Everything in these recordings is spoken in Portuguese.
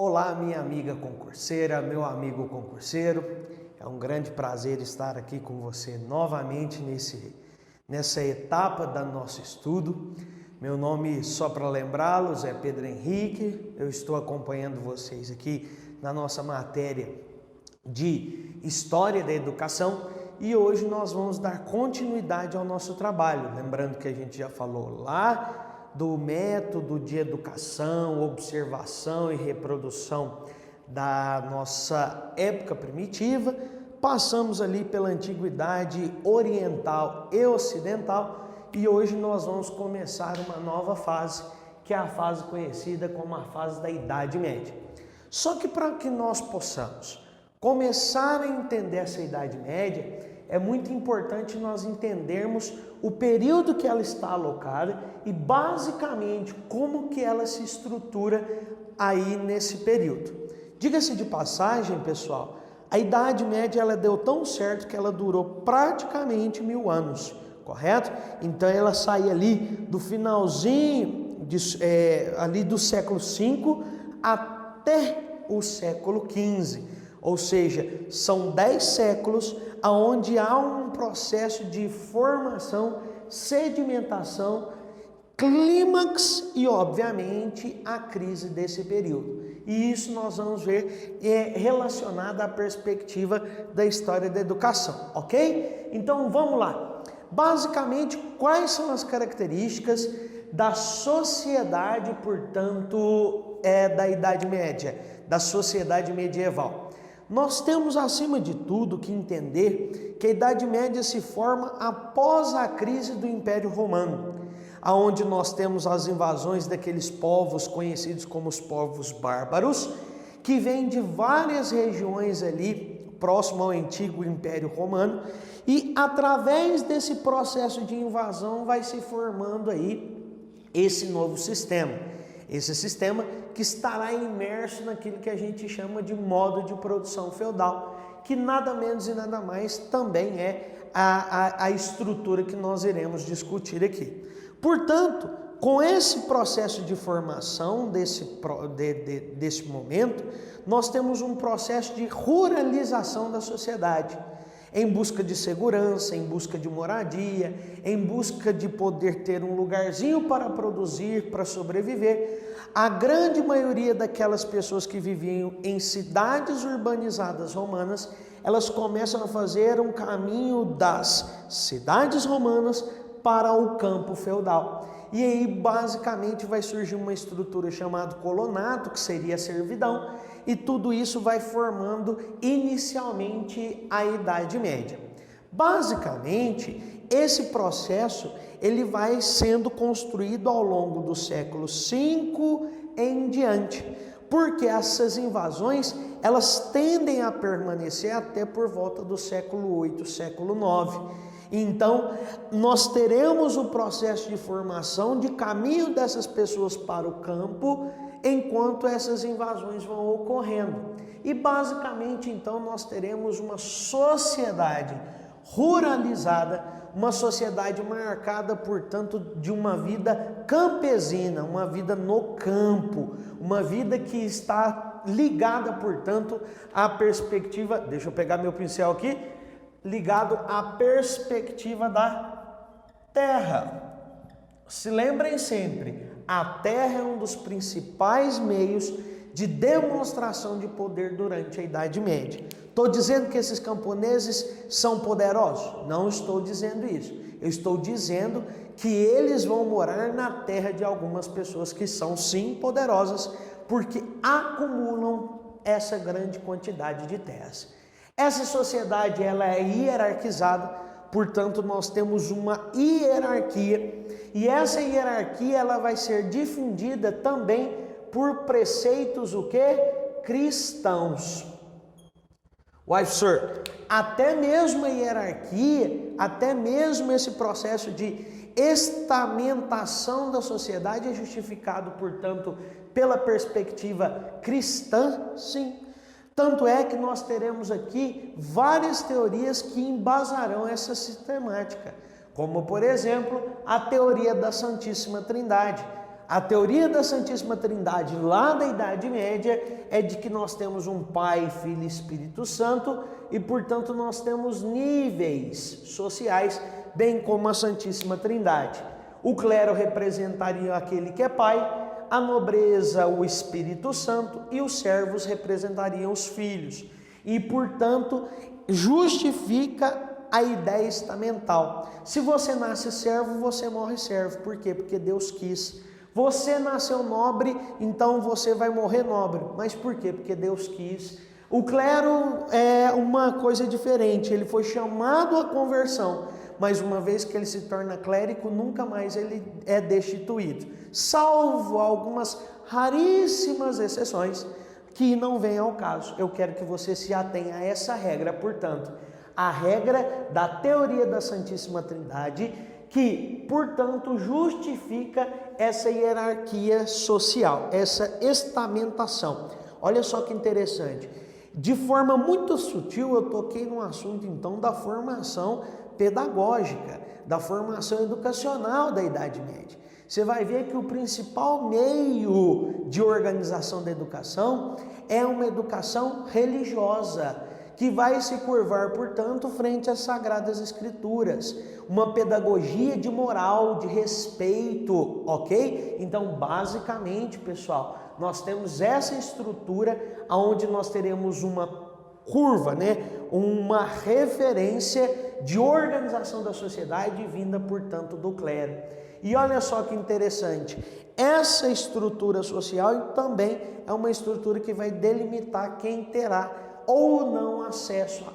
Olá, minha amiga concurseira, meu amigo concurseiro. É um grande prazer estar aqui com você novamente nessa etapa do nosso estudo. Meu nome, só para lembrá-los, é Pedro Henrique. Eu estou acompanhando vocês aqui na nossa matéria de História da Educação e hoje nós vamos dar continuidade ao nosso trabalho. Lembrando que a gente já falou lá do método de educação, observação e reprodução da nossa época primitiva, passamos ali pela antiguidade oriental e ocidental e hoje nós vamos começar uma nova fase, que é a fase conhecida como a fase da Idade Média. Só que para que nós possamos começar a entender essa Idade Média, é muito importante nós entendermos o período que ela está alocada e basicamente como que ela se estrutura aí nesse período. Diga-se de passagem, pessoal, a Idade Média ela deu tão certo que ela durou praticamente 1000 anos, correto? Então ela sai ali do finalzinho ali do século V até o século XV. Ou seja, são 10 séculos onde há um processo de formação, sedimentação, clímax e, obviamente, a crise desse período. E isso nós vamos ver relacionado à perspectiva da história da educação, ok? Então, vamos lá. Basicamente, quais são as características da sociedade, portanto, da Idade Média, da sociedade medieval? Nós temos, acima de tudo, que entender que a Idade Média se forma após a crise do Império Romano, onde nós temos as invasões daqueles povos conhecidos como os povos bárbaros, que vêm de várias regiões ali, próximo ao antigo Império Romano, e através desse processo de invasão vai se formando aí esse novo sistema. Esse sistema que estará imerso naquilo que a gente chama de modo de produção feudal, que nada menos e nada mais também é a estrutura que nós iremos discutir aqui. Portanto, com esse processo de formação desse momento, nós temos um processo de ruralização da sociedade, em busca de segurança, em busca de moradia, em busca de poder ter um lugarzinho para produzir, para sobreviver. A grande maioria daquelas pessoas que viviam em cidades urbanizadas romanas, elas começam a fazer um caminho das cidades romanas para o campo feudal. E aí basicamente vai surgir uma estrutura chamada colonato, que seria a servidão, e tudo isso vai formando inicialmente a Idade Média. Basicamente, esse processo ele vai sendo construído ao longo do século V em diante, porque essas invasões elas tendem a permanecer até por volta do século VIII, século IX. Então, nós teremos o processo de formação de caminho dessas pessoas para o campo, enquanto essas invasões vão ocorrendo. E basicamente, então, nós teremos uma sociedade ruralizada, uma sociedade marcada, portanto, de uma vida campesina, uma vida no campo, uma vida que está ligada, portanto, à perspectiva, deixa eu pegar meu pincel aqui, ligado à perspectiva da terra. Se lembrem sempre, a terra é um dos principais meios de demonstração de poder durante a Idade Média. Estou dizendo que esses camponeses são poderosos? Não estou dizendo isso. Eu estou dizendo que eles vão morar na terra de algumas pessoas que são sim poderosas, porque acumulam essa grande quantidade de terras. Essa sociedade ela é hierarquizada, portanto nós temos uma hierarquia e essa hierarquia ela vai ser difundida também por preceitos o quê? Cristãos. Uai, senhor, até mesmo a hierarquia, até mesmo esse processo de estamentação da sociedade é justificado, portanto, pela perspectiva cristã, sim. Tanto é que nós teremos aqui várias teorias que embasarão essa sistemática, como, por exemplo, a teoria da Santíssima Trindade, A teoria da Santíssima Trindade lá da Idade Média é de que nós temos um Pai, Filho e Espírito Santo e, portanto, nós temos níveis sociais, bem como a Santíssima Trindade. O clero representaria aquele que é Pai, a nobreza o Espírito Santo e os servos representariam os filhos. E, portanto, justifica a ideia estamental. Se você nasce servo, você morre servo. Por quê? Porque Deus quis. Você nasceu nobre, então você vai morrer nobre. Mas por quê? Porque Deus quis. O clero é uma coisa diferente. Ele foi chamado à conversão, mas uma vez que ele se torna clérigo, nunca mais ele é destituído. Salvo algumas raríssimas exceções que não vêm ao caso. Eu quero que você se atenha a essa regra, portanto, a regra da teoria da Santíssima Trindade, que, portanto, justifica essa hierarquia social, essa estamentação. Olha só que interessante. De forma muito sutil, eu toquei no assunto, então, da formação pedagógica, da formação educacional da Idade Média. Você vai ver que o principal meio de organização da educação é uma educação religiosa, que vai se curvar, portanto, frente às Sagradas Escrituras. Uma pedagogia de moral, de respeito, ok? Então, basicamente, pessoal, nós temos essa estrutura onde nós teremos uma curva, uma referência de organização da sociedade vinda, portanto, do clero. E olha só que interessante, essa estrutura social também é uma estrutura que vai delimitar quem terá ou não acesso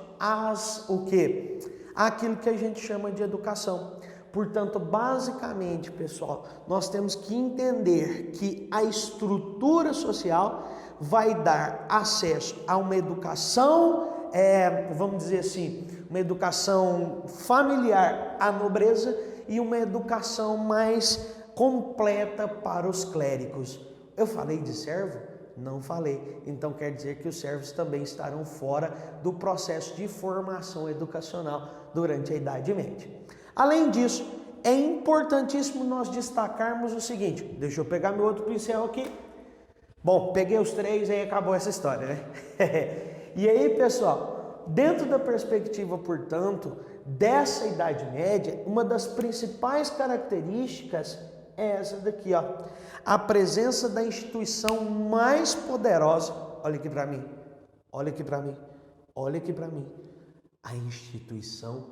àquilo que a gente chama de educação. Portanto, basicamente, pessoal, nós temos que entender que a estrutura social vai dar acesso a uma educação, vamos dizer assim, uma educação familiar à nobreza e uma educação mais completa para os clérigos. Eu falei de servo? Não falei. Então quer dizer que os servos também estarão fora do processo de formação educacional durante a Idade Média. Além disso, é importantíssimo nós destacarmos o seguinte, deixa eu pegar meu outro pincel aqui. Bom, peguei os três e aí acabou essa história, né? E aí, pessoal, dentro da perspectiva, portanto, dessa Idade Média, uma das principais características é essa daqui, ó. A presença da instituição mais poderosa, olha aqui para mim, olha aqui para mim, olha aqui para mim. A instituição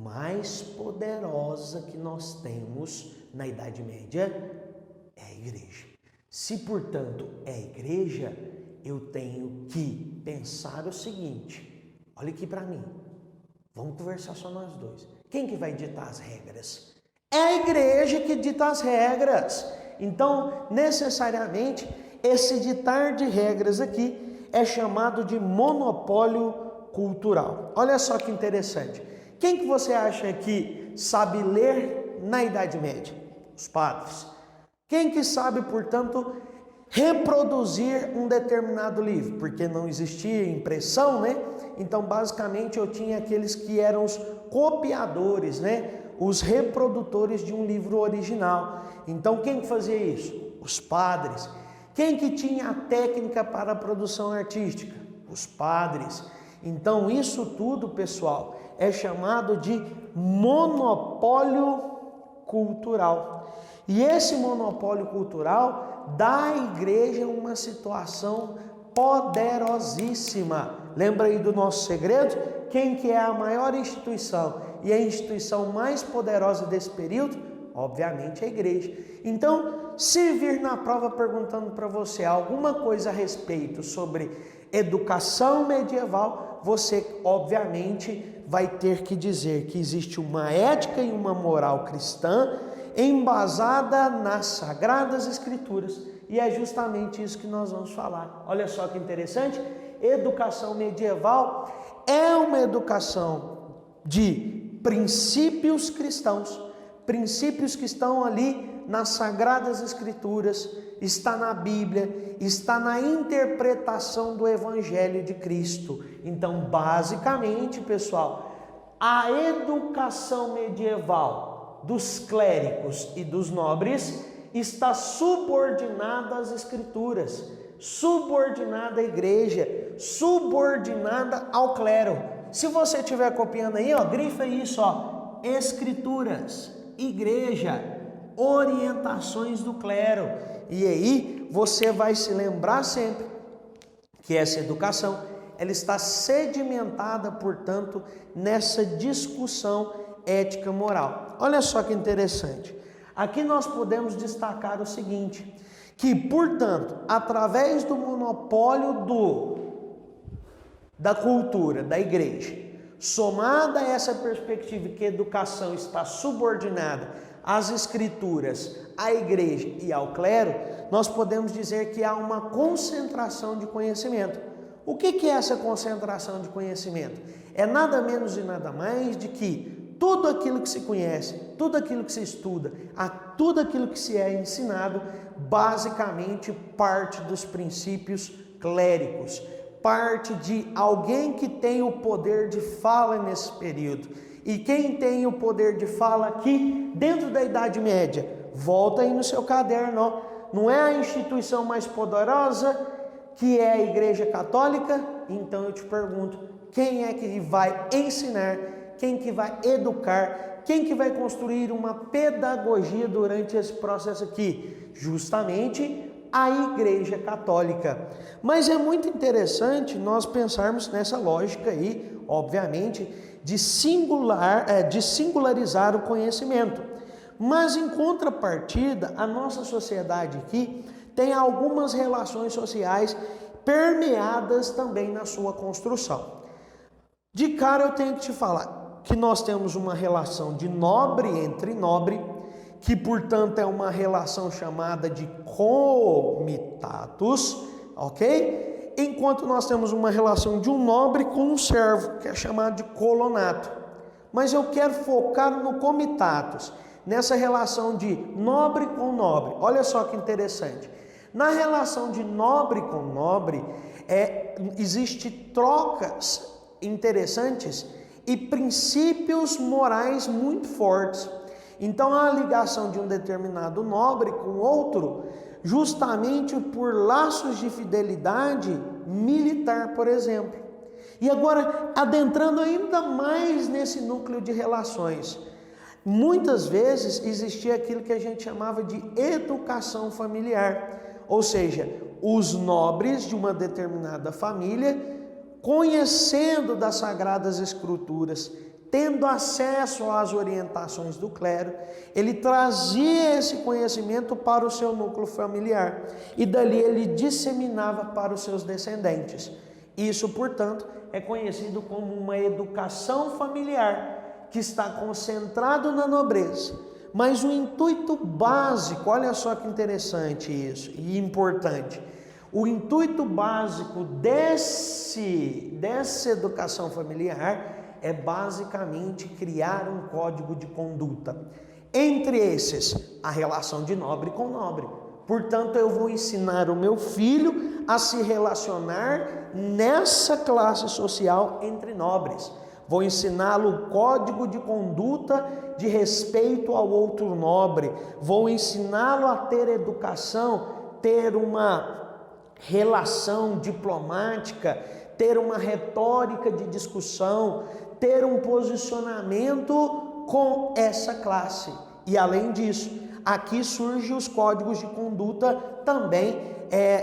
mais poderosa que nós temos na Idade Média é a igreja. Se, portanto, é a igreja, eu tenho que pensar o seguinte, olha aqui para mim, vamos conversar só nós dois. Quem que vai ditar as regras? É a igreja que dita as regras. Então, necessariamente, esse ditar de regras aqui é chamado de monopólio cultural. Olha só que interessante. Quem que você acha que sabe ler na Idade Média? Os padres. Quem que sabe, portanto, reproduzir um determinado livro? Porque não existia impressão, Então, basicamente, eu tinha aqueles que eram os copiadores, Os reprodutores de um livro original. Então, quem que fazia isso? Os padres. Quem que tinha a técnica para a produção artística? Os padres. Então, isso tudo, pessoal, é chamado de monopólio cultural. E esse monopólio cultural dá à igreja uma situação poderosíssima. Lembra aí do nosso segredo? Quem que é a maior instituição e a instituição mais poderosa desse período? Obviamente a igreja. Então, se vir na prova perguntando para você alguma coisa a respeito sobre educação medieval, você obviamente vai ter que dizer que existe uma ética e uma moral cristã embasada nas Sagradas Escrituras. E é justamente isso que nós vamos falar. Olha só que interessante. Educação medieval é uma educação de princípios cristãos, princípios que estão ali nas Sagradas Escrituras, está na Bíblia, está na interpretação do Evangelho de Cristo. Então, basicamente, pessoal, a educação medieval dos clérigos e dos nobres está subordinada às Escrituras, subordinada à igreja, subordinada ao clero. Se você estiver copiando aí, grifa isso, Escrituras, igreja, orientações do clero. E aí você vai se lembrar sempre que essa educação, ela está sedimentada, portanto, nessa discussão ética moral. Olha só que interessante. Aqui nós podemos destacar o seguinte, que, portanto, através do monopólio da cultura, da igreja, somada a essa perspectiva que a educação está subordinada às Escrituras, à igreja e ao clero, nós podemos dizer que há uma concentração de conhecimento. O que é essa concentração de conhecimento? É nada menos e nada mais de que tudo aquilo que se conhece, tudo aquilo que se estuda, tudo aquilo que se é ensinado, basicamente parte dos princípios clérigos, parte de alguém que tem o poder de fala nesse período. E quem tem o poder de fala aqui, dentro da Idade Média, volta aí no seu caderno, não é a instituição mais poderosa, que é a Igreja Católica? Então eu te pergunto, quem é que vai ensinar, quem que vai educar, quem que vai construir uma pedagogia durante esse processo aqui? Justamente a Igreja Católica. Mas é muito interessante nós pensarmos nessa lógica aí, obviamente, de singularizar o conhecimento. Mas em contrapartida, a nossa sociedade aqui tem algumas relações sociais permeadas também na sua construção. De cara eu tenho que te falar que nós temos uma relação de nobre entre nobre, que portanto é uma relação chamada de comitatus, ok? Enquanto nós temos uma relação de um nobre com um servo, que é chamado de colonato. Mas eu quero focar no comitatus, nessa relação de nobre com nobre. Olha só que interessante. Na relação de nobre com nobre, existe trocas interessantes e princípios morais muito fortes. Então há a ligação de um determinado nobre com outro, justamente por laços de fidelidade militar, por exemplo. E agora, adentrando ainda mais nesse núcleo de relações, muitas vezes existia aquilo que a gente chamava de educação familiar, ou seja, os nobres de uma determinada família, conhecendo das Sagradas Escrituras, tendo acesso às orientações do clero, ele trazia esse conhecimento para o seu núcleo familiar e dali ele disseminava para os seus descendentes. Isso, portanto, é conhecido como uma educação familiar que está concentrado na nobreza. Mas o intuito básico, olha só que interessante isso e importante, o intuito básico dessa educação familiar é basicamente criar um código de conduta. Entre esses, a relação de nobre com nobre. Portanto, eu vou ensinar o meu filho a se relacionar nessa classe social entre nobres. Vou ensiná-lo o código de conduta de respeito ao outro nobre. Vou ensiná-lo a ter educação, ter uma relação diplomática, ter uma retórica de discussão, ter um posicionamento com essa classe. E além disso, aqui surgem os códigos de conduta também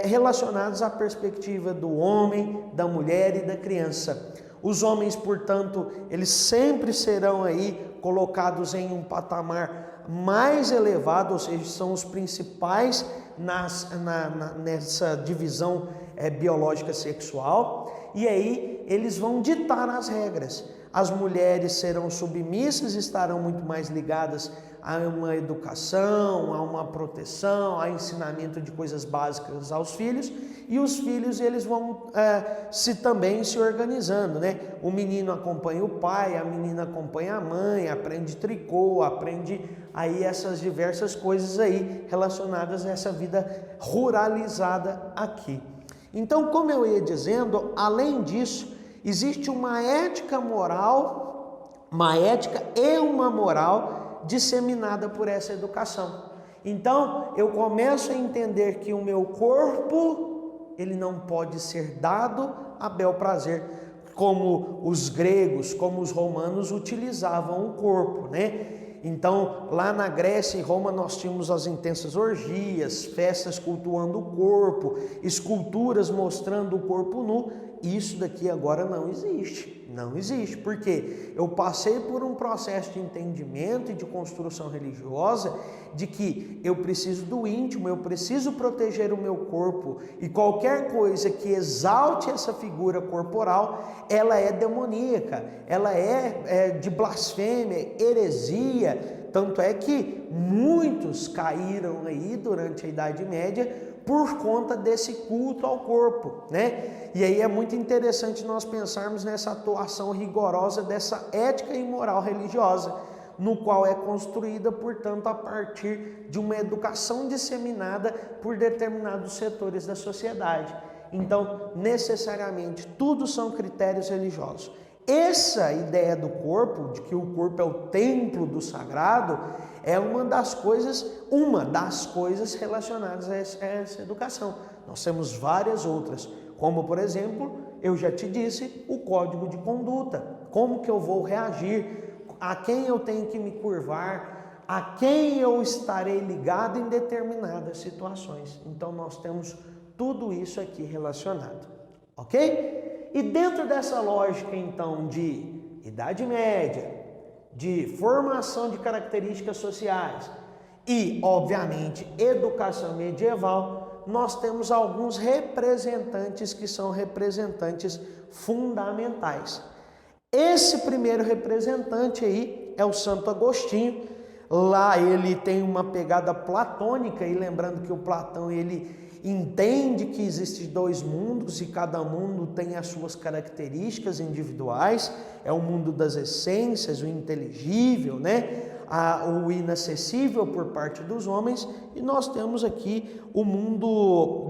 relacionados à perspectiva do homem, da mulher e da criança. Os homens, portanto, eles sempre serão aí colocados em um patamar mais elevado, ou seja, são os principais nessa divisão biológica sexual, e aí eles vão ditar as regras. As mulheres serão submissas, estarão muito mais ligadas a uma educação, a uma proteção, a ensinamento de coisas básicas aos filhos, e os filhos eles vão também se organizando, né? O menino acompanha o pai, a menina acompanha a mãe, aprende tricô, aprende aí essas diversas coisas aí relacionadas a essa vida ruralizada aqui. Então, como eu ia dizendo, além disso, existe uma ética moral, uma ética e uma moral disseminada por essa educação. Então, eu começo a entender que o meu corpo, ele não pode ser dado a bel prazer, como os gregos, como os romanos utilizavam o corpo, né? Então, lá na Grécia e Roma nós tínhamos as intensas orgias, festas cultuando o corpo, esculturas mostrando o corpo nu. Isso daqui agora não existe, não existe, porque eu passei por um processo de entendimento e de construção religiosa de que eu preciso do íntimo, eu preciso proteger o meu corpo, e qualquer coisa que exalte essa figura corporal, ela é demoníaca, ela é de blasfêmia, heresia. Tanto é que muitos caíram aí durante a Idade Média por conta desse culto ao corpo, né? E aí é muito interessante nós pensarmos nessa atuação rigorosa dessa ética e moral religiosa, no qual é construída, portanto, a partir de uma educação disseminada por determinados setores da sociedade. Então, necessariamente, tudo são critérios religiosos. Essa ideia do corpo, de que o corpo é o templo do sagrado, é uma das coisas relacionadas a essa educação. Nós temos várias outras, como por exemplo, eu já te disse, o código de conduta. Como que eu vou reagir, a quem eu tenho que me curvar, a quem eu estarei ligado em determinadas situações. Então nós temos tudo isso aqui relacionado, ok? E dentro dessa lógica, então, de Idade Média, de formação de características sociais e, obviamente, educação medieval, nós temos alguns representantes que são representantes fundamentais. Esse primeiro representante aí é o Santo Agostinho. Lá ele tem uma pegada platônica, e lembrando que o Platão ele entende que existem dois mundos e cada mundo tem as suas características individuais. É o mundo das essências, o inteligível, né? O inacessível por parte dos homens, e nós temos aqui o mundo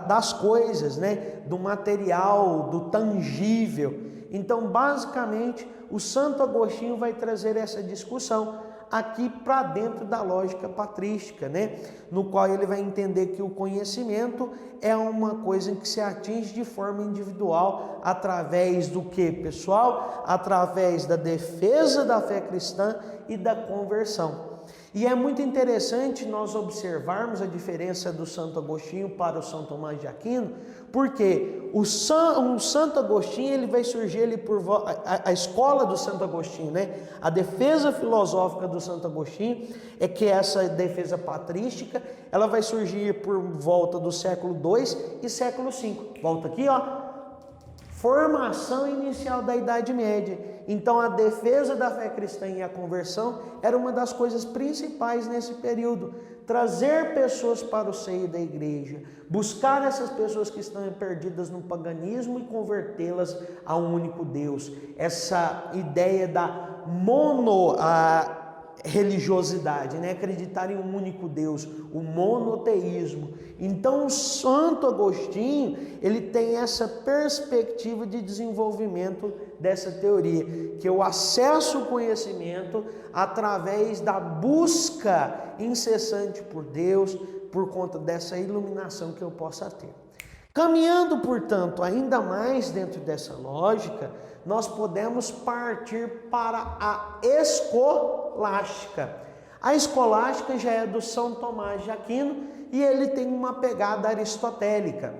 das coisas, né? Do material, do tangível. Então, basicamente, o Santo Agostinho vai trazer essa discussão aqui para dentro da lógica patrística, né? No qual ele vai entender que o conhecimento é uma coisa que se atinge de forma individual através do que, pessoal? Através da defesa da fé cristã e da conversão. E é muito interessante nós observarmos a diferença do Santo Agostinho para o São Tomás de Aquino, porque o Santo Agostinho ele vai surgir ali por a escola do Santo Agostinho, né? A defesa filosófica do Santo Agostinho é que essa defesa patrística, ela vai surgir por volta do século II e século V. Volta aqui, ó. Formação inicial da Idade Média. Então a defesa da fé cristã e a conversão era uma das coisas principais nesse período. Trazer pessoas para o seio da igreja, buscar essas pessoas que estão perdidas no paganismo e convertê-las a um único Deus. Essa ideia da religiosidade, né? Acreditar em um único Deus, o monoteísmo. Então o Santo Agostinho, ele tem essa perspectiva de desenvolvimento dessa teoria, que eu acesso o conhecimento através da busca incessante por Deus, por conta dessa iluminação que eu possa ter. Caminhando, portanto, ainda mais dentro dessa lógica, nós podemos partir para a escolástica. A escolástica já é do São Tomás de Aquino e ele tem uma pegada aristotélica.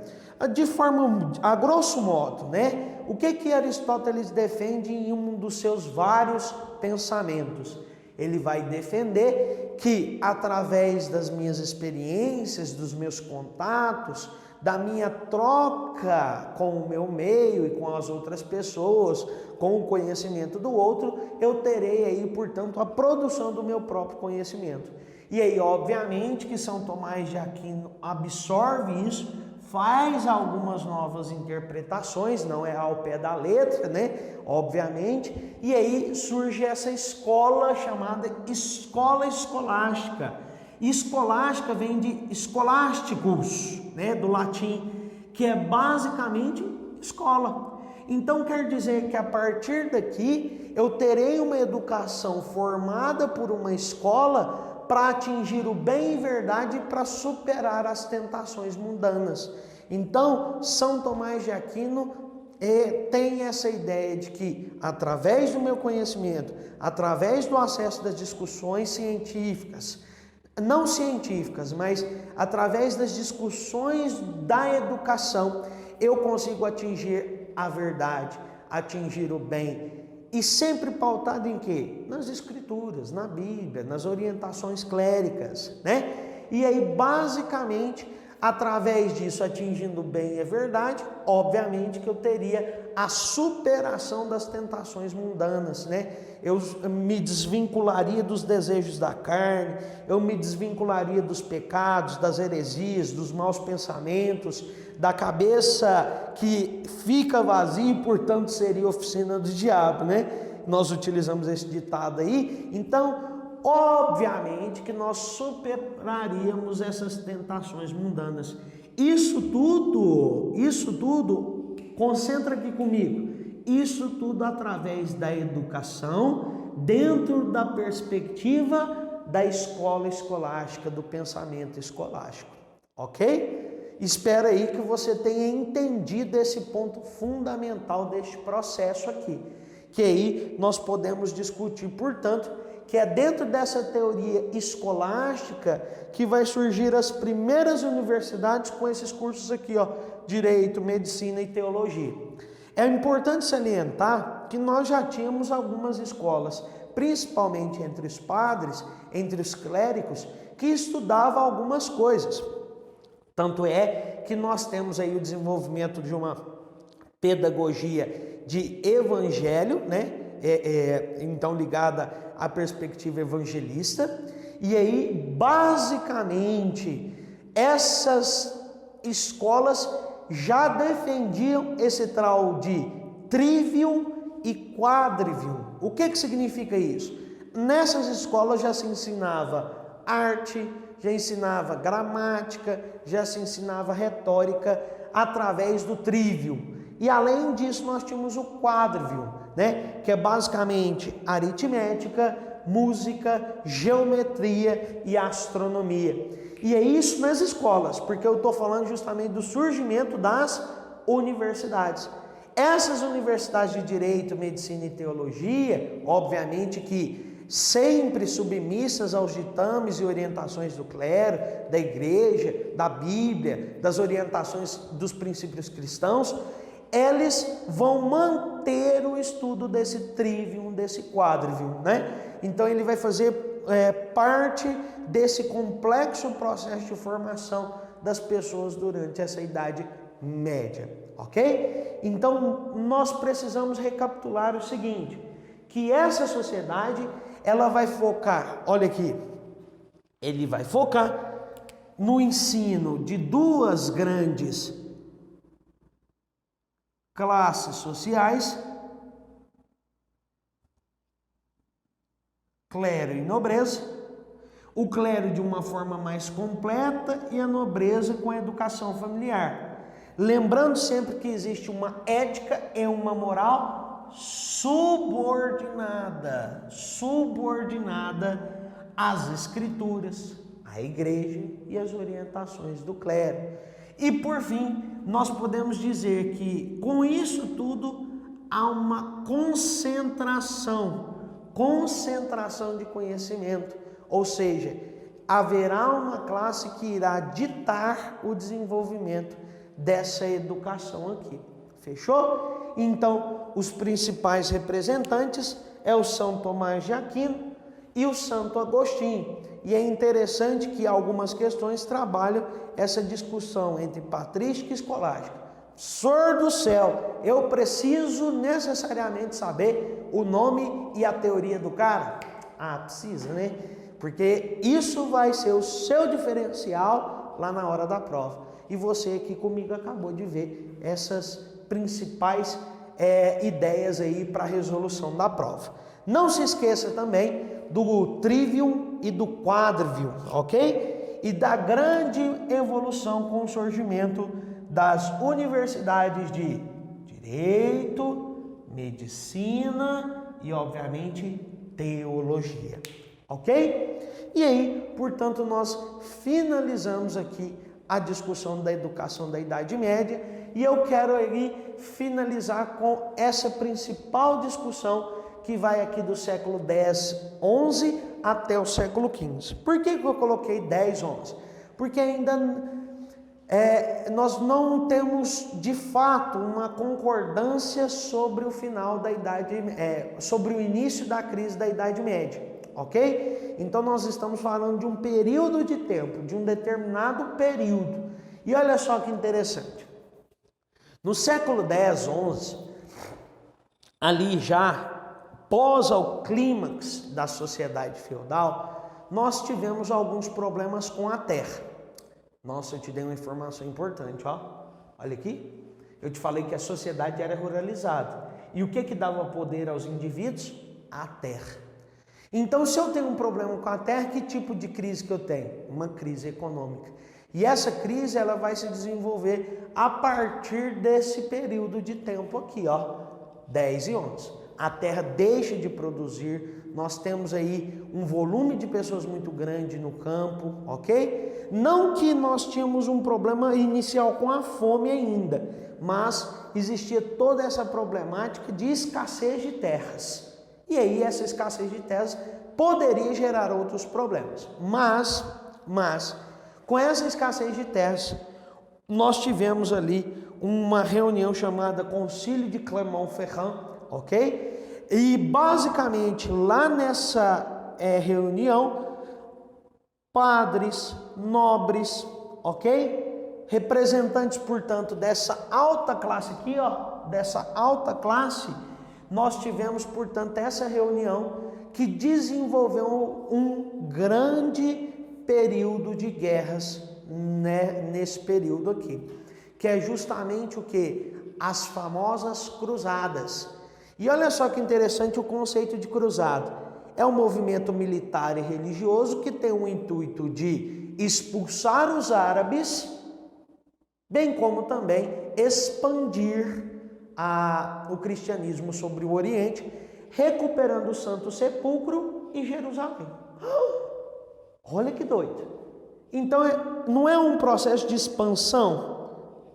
De forma, a grosso modo, né? O que Aristóteles defende em um dos seus vários pensamentos? Ele vai defender que através das minhas experiências, dos meus contatos, da minha troca com o meu meio e com as outras pessoas, com o conhecimento do outro, eu terei aí, portanto, a produção do meu próprio conhecimento. E aí, obviamente, que São Tomás de Aquino absorve isso, faz algumas novas interpretações, não é ao pé da letra, né? Obviamente, e aí surge essa escola chamada escola escolástica. Escolástica vem de escolásticos, né, do latim, que é basicamente escola. Então quer dizer que a partir daqui eu terei uma educação formada por uma escola para atingir o bem e verdade e para superar as tentações mundanas. Então, São Tomás de Aquino tem essa ideia de que, através do meu conhecimento, através do acesso das discussões científicas, não científicas, mas através das discussões da educação, eu consigo atingir a verdade, atingir o bem. E sempre pautado em quê? Nas Escrituras, na Bíblia, nas orientações cléricas, né? E aí, basicamente, através disso, atingindo o bem e a verdade, obviamente que eu teria a superação das tentações mundanas, né? Eu me desvincularia dos desejos da carne, eu me desvincularia dos pecados, das heresias, dos maus pensamentos, da cabeça que fica vazia e, portanto, seria oficina do diabo, né? Nós utilizamos esse ditado aí. Então, obviamente que nós superaríamos essas tentações mundanas. Isso tudo, concentra aqui comigo. Isso tudo através da educação, dentro da perspectiva da escola escolástica, do pensamento escolástico. Ok? Espero aí que você tenha entendido esse ponto fundamental deste processo aqui, que aí nós podemos discutir, portanto, que é dentro dessa teoria escolástica que vai surgir as primeiras universidades com esses cursos aqui, ó, Direito, Medicina e Teologia. É importante salientar que nós já tínhamos algumas escolas, principalmente entre os padres, entre os clérigos, que estudavam algumas coisas. Tanto é que nós temos aí o desenvolvimento de uma pedagogia de evangelho, né? Então ligada à perspectiva evangelista. E aí, basicamente, essas escolas já defendiam esse tal de trivium e quadrivium. O que significa isso? Nessas escolas já se ensinava arte, já ensinava gramática, já se ensinava retórica através do trivium. E além disso nós tínhamos o quadrivium, né? Que é basicamente aritmética, música, geometria e astronomia. E é isso nas escolas, porque eu estou falando justamente do surgimento das universidades. Essas universidades de Direito, Medicina e Teologia, obviamente que sempre submissas aos ditames e orientações do clero, da igreja, da Bíblia, das orientações dos princípios cristãos, eles vão manter o estudo desse trivium, desse quadrivium, né? Então ele vai fazer parte desse complexo processo de formação das pessoas durante essa idade média, ok? Então nós precisamos recapitular o seguinte, que essa sociedade ela vai focar, olha aqui, ele vai focar no ensino de duas grandes classes sociais, clero e nobreza, o clero de uma forma mais completa e a nobreza com a educação familiar. Lembrando sempre que existe uma ética e uma moral subordinada às escrituras, à igreja e às orientações do clero. E por fim, nós podemos dizer que com isso tudo há uma concentração de conhecimento, ou seja, haverá uma classe que irá ditar o desenvolvimento dessa educação aqui. Fechou? Então, os principais representantes é o São Tomás de Aquino e o Santo Agostinho. E é interessante que algumas questões trabalham essa discussão entre patrística e escolástica. Senhor do céu, eu preciso necessariamente saber o nome e a teoria do cara? Ah, precisa, né? Porque isso vai ser o seu diferencial lá na hora da prova. E você aqui comigo acabou de ver essas principais ideias aí para a resolução da prova. Não se esqueça também do trivium e do quadrivium, ok? E da grande evolução com o surgimento das universidades de Direito, Medicina e, obviamente, Teologia, ok? E aí, portanto, nós finalizamos aqui a discussão da educação da Idade Média e eu quero aí finalizar com essa principal discussão que vai aqui do século X, XI até o século XV. Por que eu coloquei 10, 11? Porque ainda nós não temos de fato uma concordância sobre o final da sobre o início da crise da Idade Média, ok? Então nós estamos falando de um período de tempo, de um determinado período. E olha só que interessante. No século X, XI, ali já pós ao clímax da sociedade feudal, nós tivemos alguns problemas com a terra. Nossa, eu te dei uma informação importante, ó. Olha aqui. Eu te falei que a sociedade era ruralizada. E o que dava poder aos indivíduos? A terra. Então, se eu tenho um problema com a terra, que tipo de crise que eu tenho? Uma crise econômica. E essa crise, ela vai se desenvolver a partir desse período de tempo aqui, ó. 10 e 11. A terra deixa de produzir, nós temos aí um volume de pessoas muito grande no campo, ok? Não que nós tínhamos um problema inicial com a fome ainda, mas existia toda essa problemática de escassez de terras. E aí essa escassez de terras poderia gerar outros problemas. Mas, com essa escassez de terras, nós tivemos ali uma reunião chamada Concílio de Clermont-Ferrand, ok? E basicamente lá nessa reunião, padres, nobres, ok? Representantes, portanto, dessa alta classe aqui, ó, dessa alta classe, nós tivemos, portanto, essa reunião que desenvolveu um grande período de guerras, né, nesse período aqui, que é justamente o que? As famosas cruzadas. E olha só que interessante o conceito de cruzada. É um movimento militar e religioso que tem o intuito de expulsar os árabes, bem como também expandir o cristianismo sobre o Oriente, recuperando o Santo Sepulcro e Jerusalém. Olha que doido. Então, não é um processo de expansão?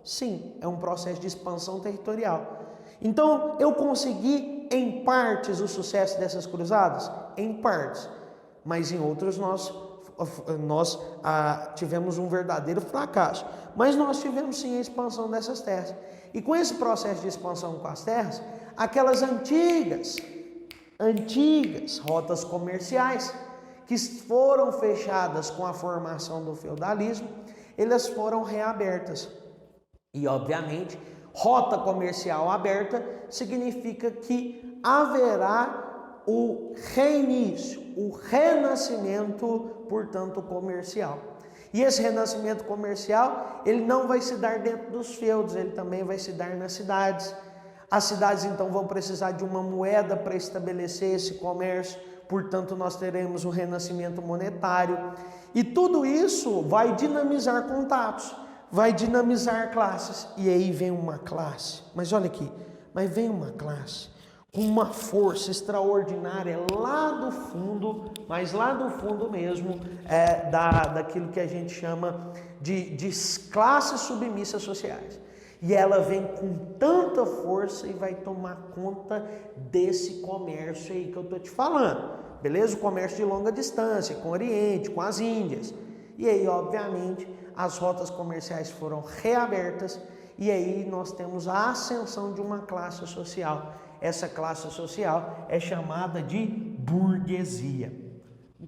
Sim, é um processo de expansão territorial. Então, eu consegui em partes o sucesso dessas cruzadas? Em partes. Mas em outras nós tivemos um verdadeiro fracasso. Mas nós tivemos sim a expansão dessas terras. E com esse processo de expansão com as terras, aquelas antigas rotas comerciais que foram fechadas com a formação do feudalismo, elas foram reabertas. E obviamente, rota comercial aberta significa que haverá o reinício, o renascimento, portanto, comercial. E esse renascimento comercial, ele não vai se dar dentro dos feudos, ele também vai se dar nas cidades. As cidades, então, vão precisar de uma moeda para estabelecer esse comércio, portanto, nós teremos o renascimento monetário. E tudo isso vai dinamizar contatos, vai dinamizar classes. E aí vem uma classe, mas olha aqui, vem uma classe com uma força extraordinária lá do fundo, mas lá do fundo mesmo, daquilo que a gente chama de classes submissas sociais. E ela vem com tanta força e vai tomar conta desse comércio aí que eu estou te falando. Beleza? O comércio de longa distância, com o Oriente, com as Índias. E aí, obviamente, as rotas comerciais foram reabertas e aí nós temos a ascensão de uma classe social. Essa classe social é chamada de burguesia.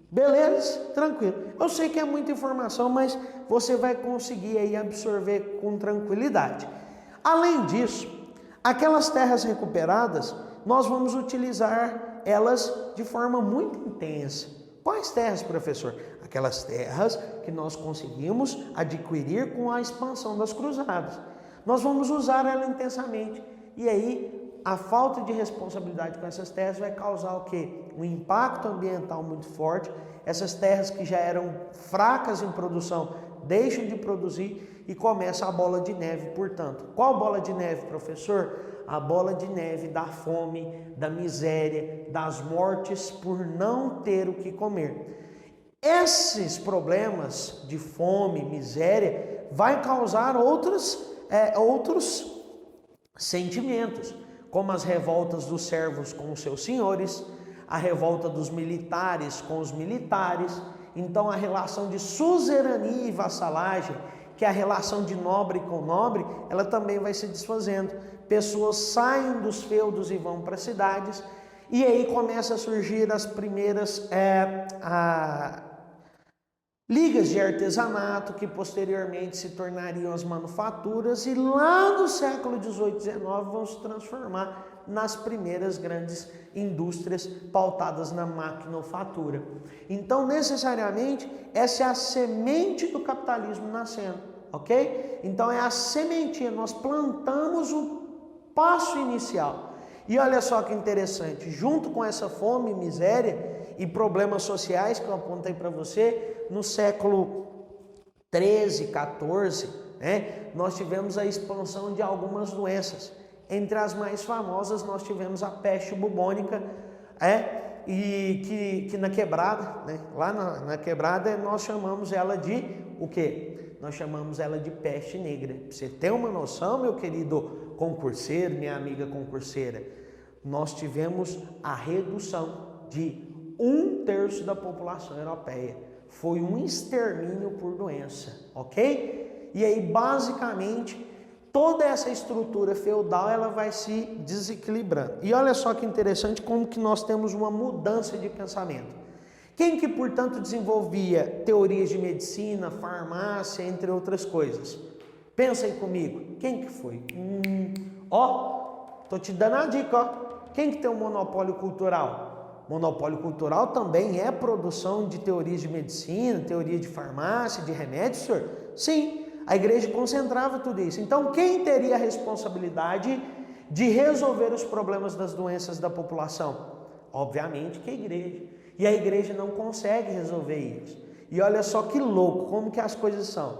Beleza? Tranquilo. Eu sei que é muita informação, mas você vai conseguir aí absorver com tranquilidade. Além disso, aquelas terras recuperadas, nós vamos utilizar elas de forma muito intensa. Quais terras, professor? Aquelas terras que nós conseguimos adquirir com a expansão das cruzadas. Nós vamos usar ela intensamente. E aí, a falta de responsabilidade com essas terras vai causar o quê? Um impacto ambiental muito forte. Essas terras que já eram fracas em produção deixam de produzir e começa a bola de neve, portanto. Qual bola de neve, professor? A bola de neve da fome, da miséria, das mortes por não ter o que comer. Esses problemas de fome, miséria, vai causar outros sentimentos, como as revoltas dos servos com os seus senhores, a revolta dos militares com os militares. Então a relação de suzerania e vassalagem, que é a relação de nobre com nobre, ela também vai se desfazendo. Pessoas saem dos feudos e vão para as cidades, e aí começa a surgir as primeiras ligas de artesanato, que posteriormente se tornariam as manufaturas, e lá no século XVIII e XIX vão se transformar nas primeiras grandes indústrias pautadas na maquinofatura. Então, necessariamente, essa é a semente do capitalismo nascendo, ok? Então, é a sementinha, nós plantamos o passo inicial. E olha só que interessante, junto com essa fome, miséria e problemas sociais que eu apontei para você, no século 13, 14, nós tivemos a expansão de algumas doenças. Entre as mais famosas nós tivemos a peste bubônica, e que na quebrada, lá na quebrada nós chamamos ela de o quê? Nós chamamos ela de peste negra. Pra você ter uma noção, meu querido concurseiro, minha amiga concurseira, nós tivemos a redução de 1/3 da população europeia. Foi um extermínio por doença, ok? E aí, basicamente, toda essa estrutura feudal, ela vai se desequilibrando. E olha só que interessante como que nós temos uma mudança de pensamento. Quem que, portanto, desenvolvia teorias de medicina, farmácia, entre outras coisas? Pensa aí comigo, quem que foi? Tô te dando a dica, ó. Quem que tem um monopólio cultural? Monopólio cultural também é produção de teorias de medicina, teoria de farmácia, de remédios, senhor? Sim, a igreja concentrava tudo isso. Então, quem teria a responsabilidade de resolver os problemas das doenças da população? Obviamente que a igreja. E a igreja não consegue resolver isso. E olha só que louco, como que as coisas são.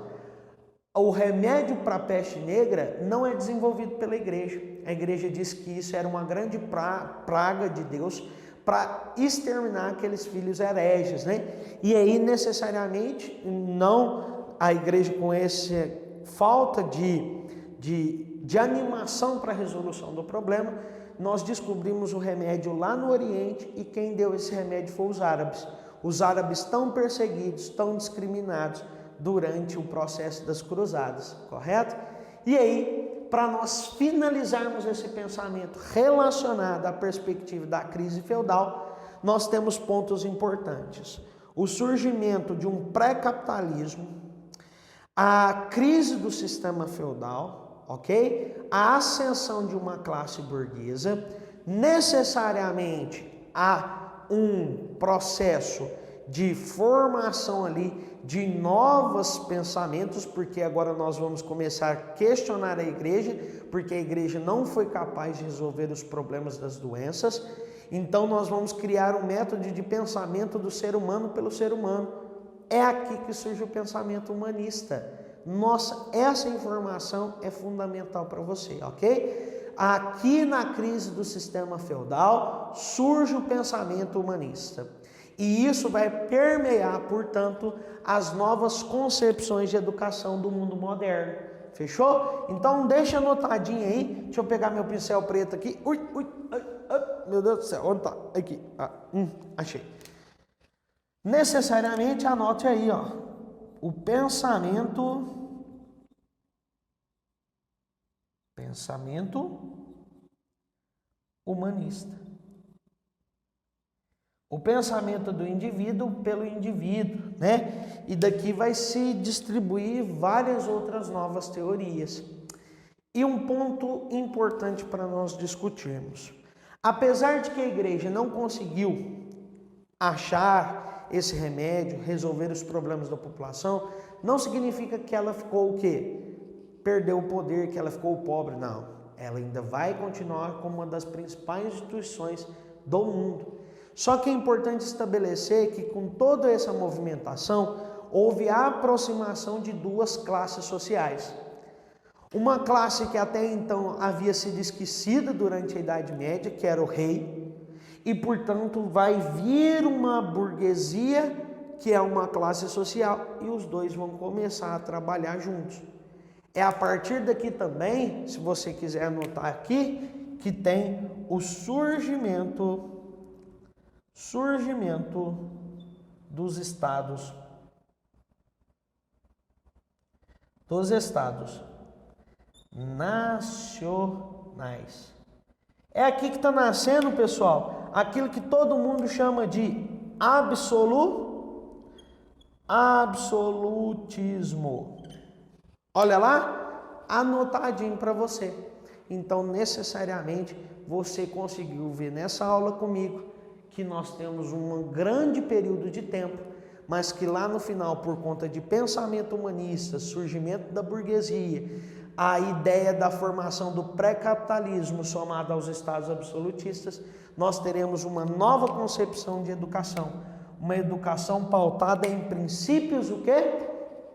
O remédio para a peste negra não é desenvolvido pela igreja. A igreja diz que isso era uma grande praga de Deus para exterminar aqueles filhos hereges, E aí, necessariamente, não a igreja com essa falta de animação para a resolução do problema, nós descobrimos o remédio lá no Oriente, e quem deu esse remédio foi os árabes. Os árabes tão perseguidos, tão discriminados durante o processo das cruzadas, correto? E aí, para nós finalizarmos esse pensamento relacionado à perspectiva da crise feudal, nós temos pontos importantes. O surgimento de um pré-capitalismo, a crise do sistema feudal, ok? A ascensão de uma classe burguesa, necessariamente há um processo de formação ali de novos pensamentos, porque agora nós vamos começar a questionar a igreja, porque a igreja não foi capaz de resolver os problemas das doenças. Então nós vamos criar um método de pensamento do ser humano pelo ser humano. É aqui que surge o pensamento humanista. Nossa, essa informação é fundamental para você, ok? Aqui na crise do sistema feudal surge o pensamento humanista. E isso vai permear, portanto, as novas concepções de educação do mundo moderno. Fechou? Então deixa anotadinho aí. Deixa eu pegar meu pincel preto aqui. Meu Deus do céu, onde tá? Aqui. Achei. Necessariamente anote aí, ó. O pensamento humanista. O pensamento do indivíduo pelo indivíduo, E daqui vai se distribuir várias outras novas teorias. E um ponto importante para nós discutirmos. Apesar de que a igreja não conseguiu achar esse remédio, resolver os problemas da população, não significa que ela ficou o quê? Perdeu o poder, que ela ficou pobre, não. Ela ainda vai continuar como uma das principais instituições do mundo. Só que é importante estabelecer que com toda essa movimentação, houve a aproximação de duas classes sociais. Uma classe que até então havia sido esquecida durante a Idade Média, que era o rei, e portanto vai vir uma burguesia que é uma classe social, e os dois vão começar a trabalhar juntos. É a partir daqui também, se você quiser anotar aqui, que tem o surgimento dos estados nacionais. É aqui que está nascendo, pessoal, aquilo que todo mundo chama de absolutismo. Olha lá, anotadinho para você. Então, necessariamente, você conseguiu ver nessa aula comigo que nós temos um grande período de tempo, mas que lá no final, por conta de pensamento humanista, surgimento da burguesia, a ideia da formação do pré-capitalismo somada aos estados absolutistas, nós teremos uma nova concepção de educação, uma educação pautada em princípios, o quê?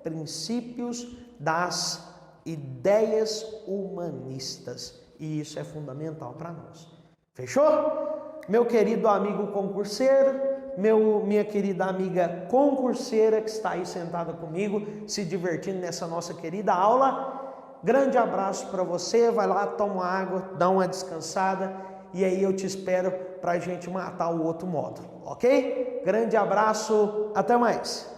Princípios das ideias humanistas, e isso é fundamental para nós. Fechou? Meu querido amigo concurseiro, minha querida amiga concurseira que está aí sentada comigo, se divertindo nessa nossa querida aula, grande abraço para você, vai lá, toma água, dá uma descansada, e aí eu te espero para a gente matar o outro módulo, ok? Grande abraço, até mais!